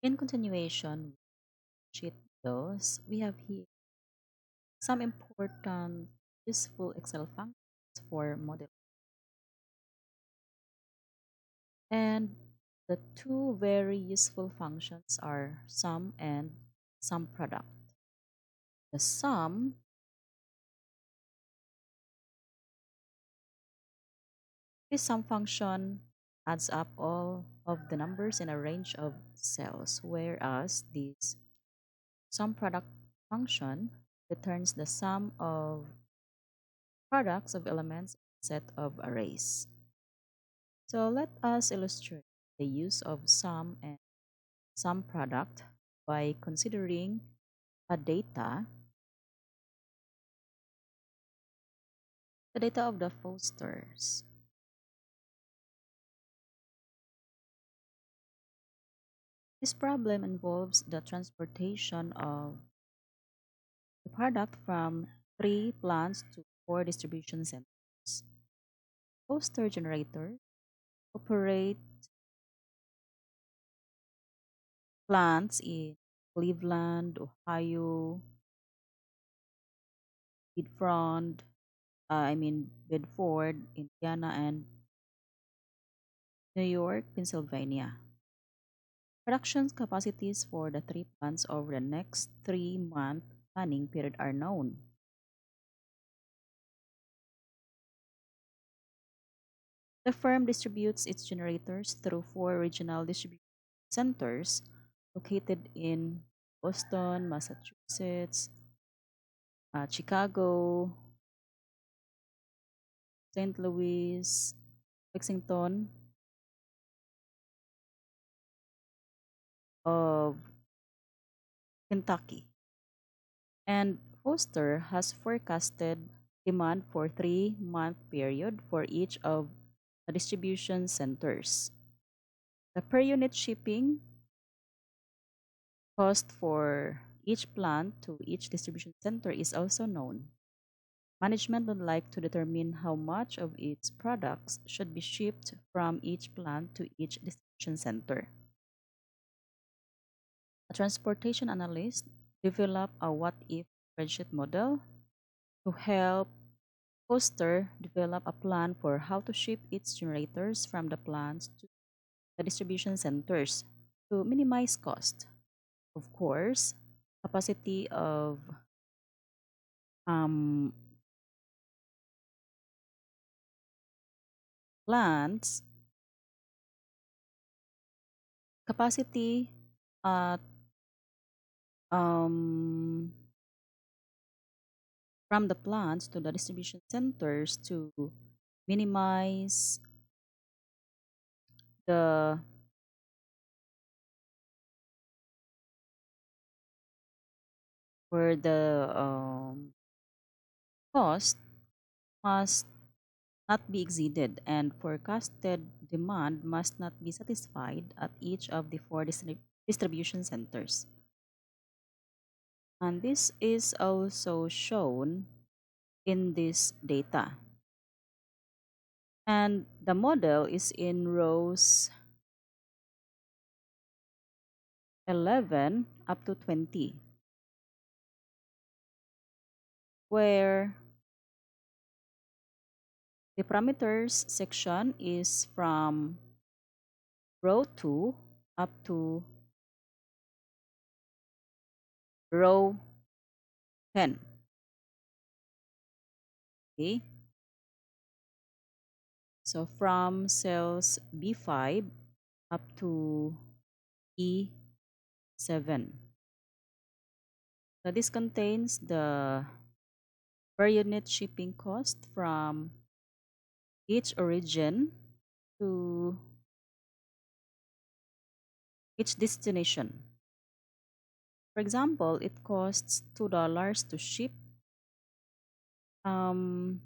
In continuation with sheet those, we have here some important useful Excel functions for model. And the two very useful functions are sum and sum product. The sum, this sum function adds up all of the numbers in a range of cells, whereas this sum product function returns the sum of products of elements in a set of arrays. So let us illustrate the use of sum and sum product by considering a the data of the Fosters. This problem involves the transportation of the product from 3 plants to 4 distribution centers. Foster generators operate plants in Cleveland, Ohio, Bedford, Bedford, Indiana, and New York, Pennsylvania. Production capacities for the 3 plants over the next 3-month planning period are known. The firm distributes its generators through 4 regional distribution centers located in Boston, Massachusetts, Chicago, St. Louis, Lexington of Kentucky. And Foster has forecasted demand for 3-month period for each of the distribution centers. The per unit shipping cost for each plant to each distribution center is also known. Management would like to determine how much of its products should be shipped from each plant to each distribution center. A transportation analyst developed a what-if spreadsheet model to help Foster develop a plan for how to ship its generators from the plants to the distribution centers to minimize cost. Of course, capacity of um, plants, capacity uh, um, from the plants to the distribution centers to minimize the cost must not be exceeded and forecasted demand must not be satisfied at each of the 4 distribution centers. And this is also shown in this data. And the model is in rows 11 up to 20, where the parameters section is from row 2 up to row 10. Okay, so from cells B5 up to E7. So this contains the per unit shipping cost from each origin to each destination. For example, it costs $2 to ship um,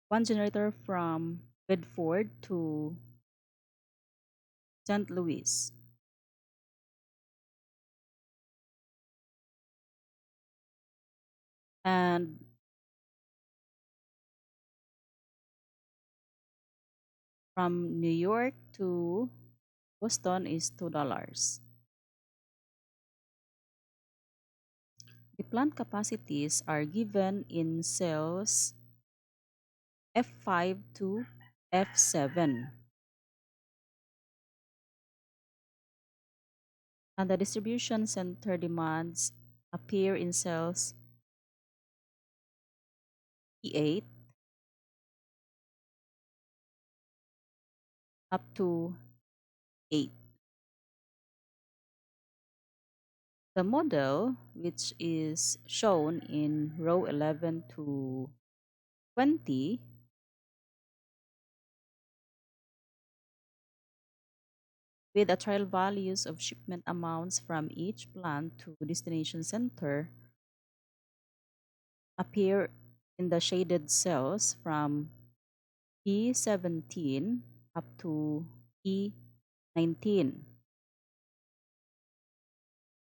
one generator from Bedford to St. Louis. And from New York to Boston is $2. The plant capacities are given in cells F5 to F7, and the distribution center demands appear in cells E8 up to 8. The model, which is shown in row 11 to 20, with the trial values of shipment amounts from each plant to destination center, appear in the shaded cells from E17 up to E19.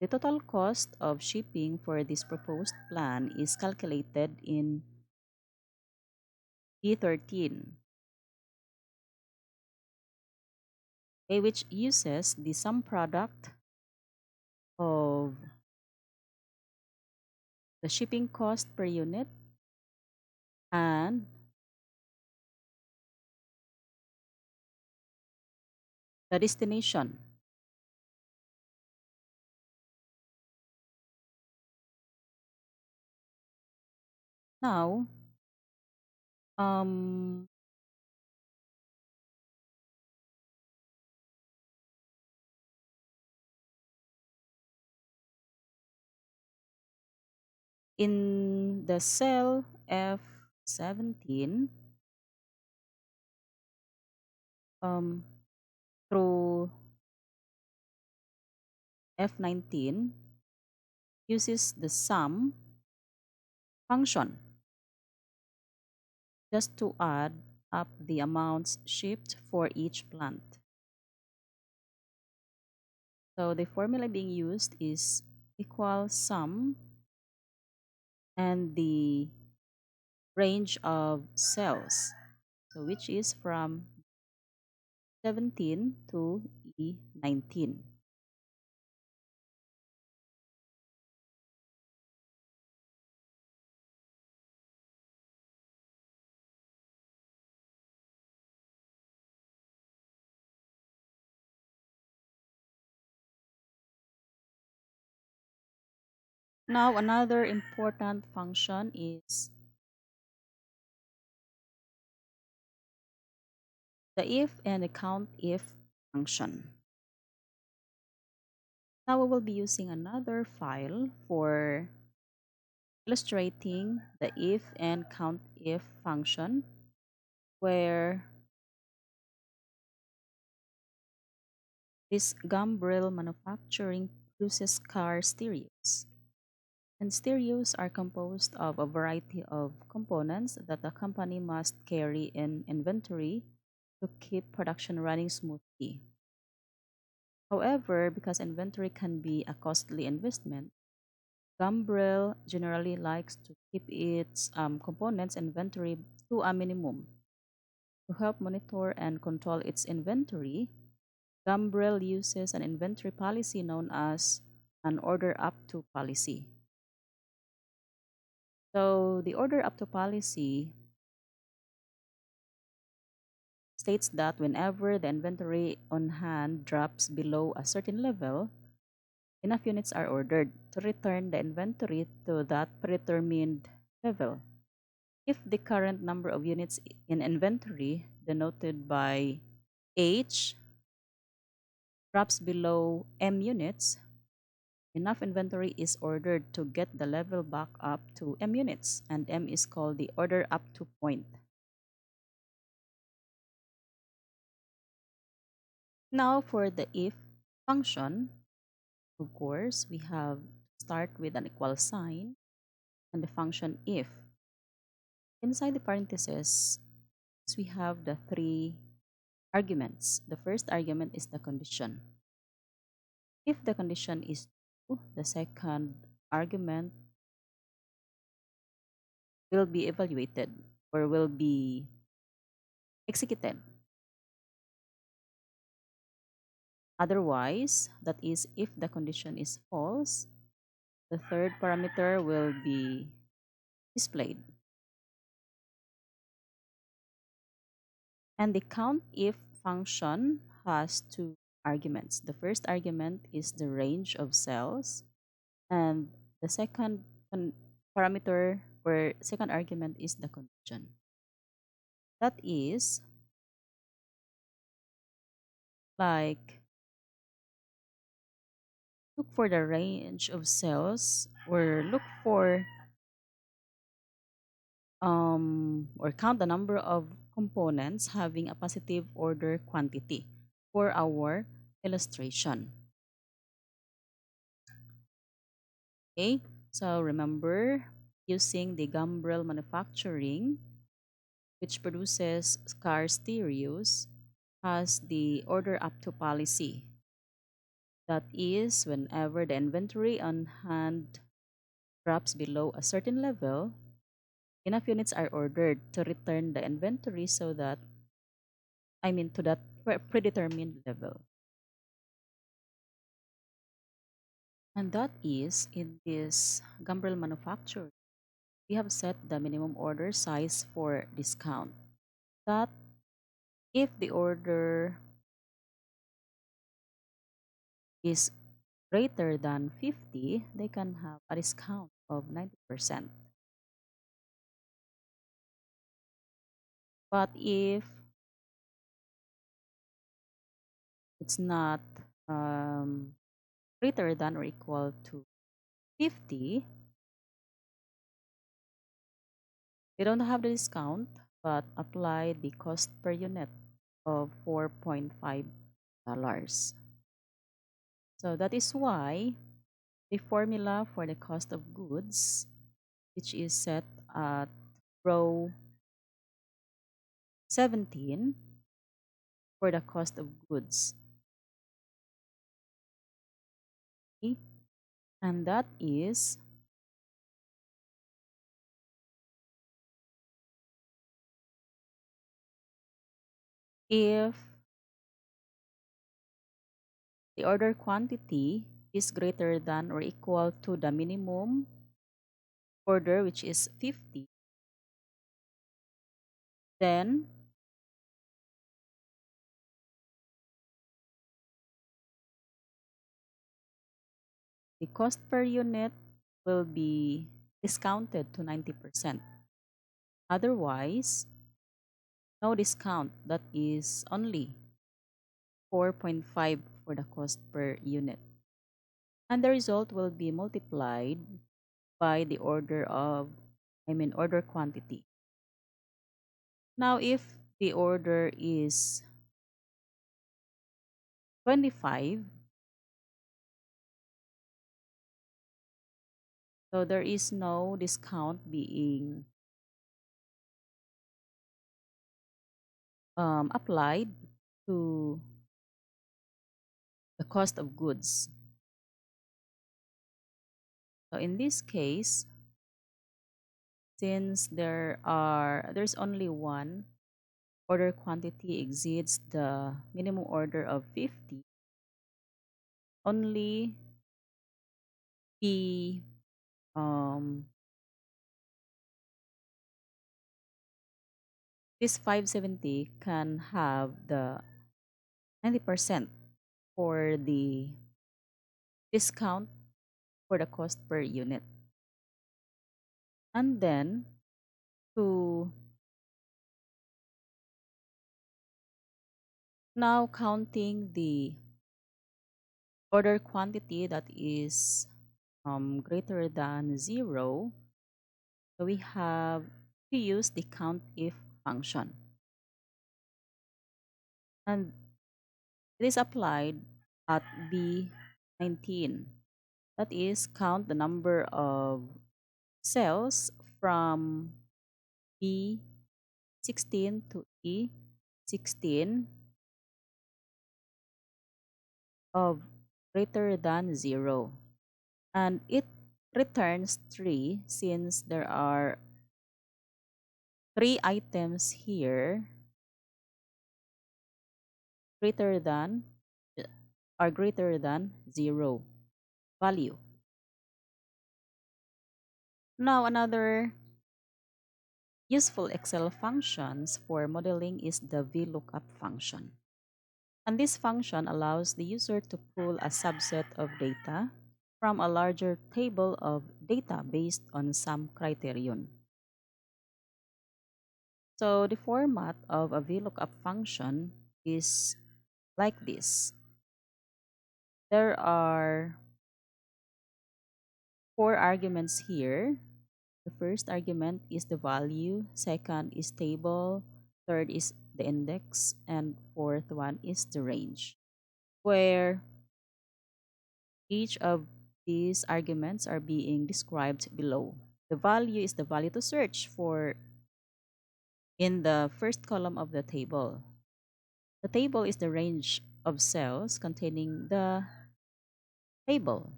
The total cost of shipping for this proposed plan is calculated in E13, which uses the sum product of the shipping cost per unit and the destination. Now, um, in the cell F17, um, through F19 uses the sum function just to add up the amounts shipped for each plant. So the formula being used is equal sum and the range of cells, so which is from 17 to E19. Now another important function is the if and the COUNTIF function. Now we will be using another file for illustrating the if and COUNTIF function, where this Gambrill manufacturing produces car stereos. And stereos are composed of a variety of components that the company must carry in inventory to keep production running smoothly. However, because inventory can be a costly investment, Gambrill generally likes to keep its components inventory to a minimum. To help monitor and control its inventory, Gambrill uses an inventory policy known as an order up to policy. So the order up to policy states that whenever the inventory on hand drops below a certain level, enough units are ordered to return the inventory to that predetermined level. If the current number of units in inventory, denoted by H, drops below M units, enough inventory is ordered to get the level back up to M units, and M is called the order up to point. Now for the if function, of course, we have start with an equal sign and the function if. Inside the parentheses, we have the three arguments. The first argument is the condition. If the condition is true, the second argument will be evaluated or will be executed. Otherwise, that is, if the condition is false, the third parameter will be displayed. And the COUNTIF function has two arguments. The first argument is the range of cells, and the second parameter or second argument is the condition. That is like look for the range of cells or look for or count the number of components having a positive order quantity for our illustration. Okay, so remember using the Gambrel manufacturing, which produces car stereos, has the order up to policy. That is, whenever the inventory on hand drops below a certain level, enough units are ordered to return the inventory so that, to that predetermined level. And that is, in this Gambrel manufacturing, we have set the minimum order size for discount. That if the order is greater than 50, they can have a discount of 90%. But if it's not um, greater than or equal to 50, they don't have the discount but apply the cost per unit of $4.5. So that is why the formula for the cost of goods, which is set at row 17 for the cost of goods. Okay? And that is if the order quantity is greater than or equal to the minimum order, which is 50, then the cost per unit will be discounted to 90%. Otherwise, no discount, that is only 4.5 for the cost per unit. And the result will be multiplied by the order quantity. Now, if the order is 25, so there is no discount being applied to the cost of goods. So in this case, since there's only one order quantity exceeds the minimum order of 50, only the um, this 570 can have the 90% for the discount for the cost per unit. And then to now counting the order quantity that is greater than 0, so we have to use the COUNTIF function. And it is applied at B19. That is, count the number of cells from B16 to E16 of greater than 0. And it returns 3 since there are 3 items here greater than are greater than 0 value. Now, another useful Excel functions for modeling is the Vlookup function. And this function allows the user to pull a subset of data from a larger table of data based on some criterion. So the format of a VLOOKUP function is like this. There are four arguments here. The first argument is the value, second is table, third is the index, and fourth one is the range, where each of these arguments are being described below. The value is the value to search for in the first column of the table. The table is the range of cells containing the table.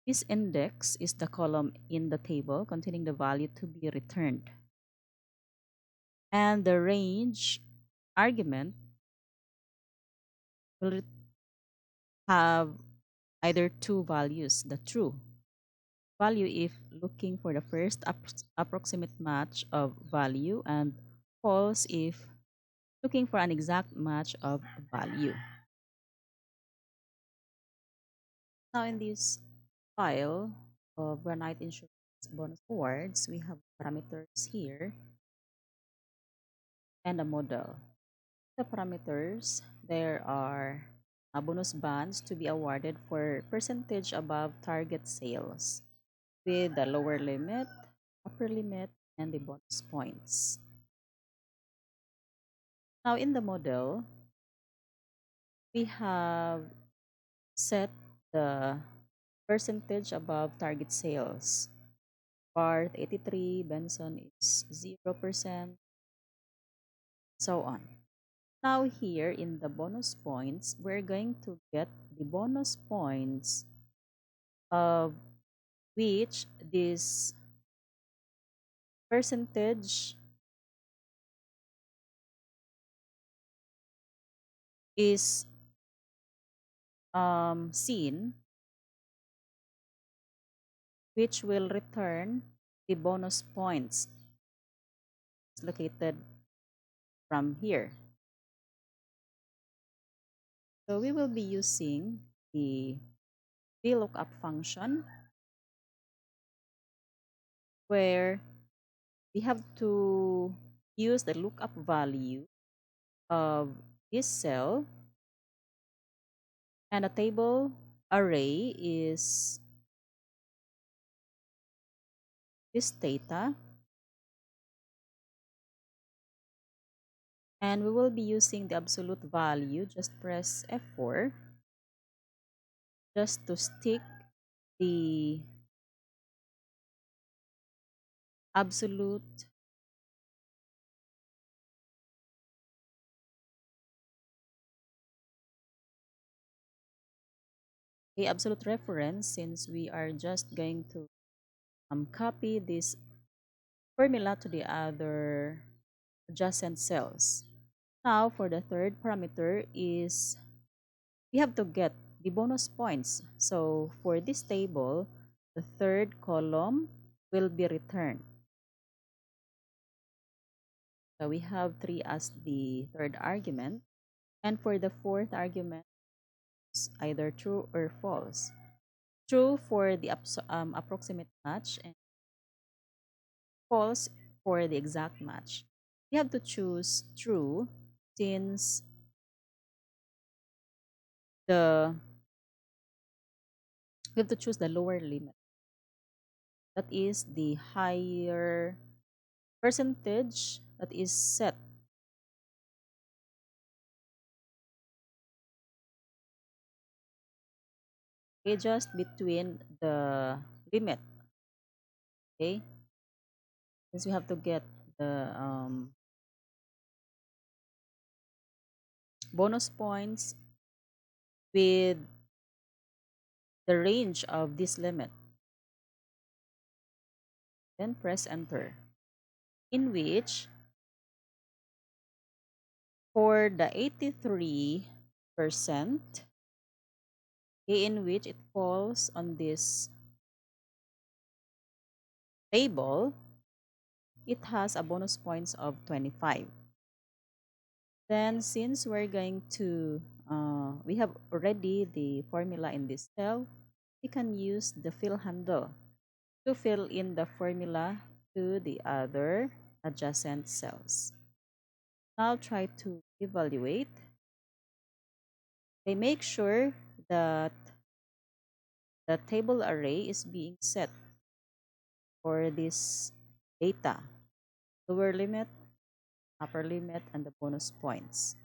This index is the column in the table containing the value to be returned. And the range argument will have either two values, the true value if looking for the first approximate match of value, and false if looking for an exact match of value. Now in this file of Granite Insurance Bonus Awards, we have parameters here and a model. The parameters, there are bonus bands to be awarded for percentage above target sales with the lower limit, upper limit, and the bonus points. Now in the model, we have set the percentage above target sales. Barth 83, Benson is 0%, so on. Now here in the bonus points, we're going to get the bonus points of which this percentage is seen, which will return the bonus points. It's located from here. So we will be using the VLOOKUP function where we have to use the lookup value of this cell, and a table array is this data, and we will be using the absolute value. Just press F4 just to stick the absolute absolute reference, since we are just going to copy this formula to the other adjacent cells. Now for the third parameter is we have to get the bonus points. So for this table, the third column will be returned. So we have 3 as the third argument. And for the fourth argument, it's either true or false. True for the approximate match, and false for the exact match. We have to choose true since the we have to choose the lower limit. That is the higher percentage that is set. Okay, just between the limit. Okay, since we have to get the bonus points with the range of this limit, then press enter. In which for the 83%, in which it falls on this table, it has a bonus points of 25. Then since we're going to, we have already the formula in this cell, we can use the fill handle to fill in the formula to the other adjacent cells. Now try to evaluate. They make sure that the table array is being set for this data, lower limit, upper limit, and the bonus points.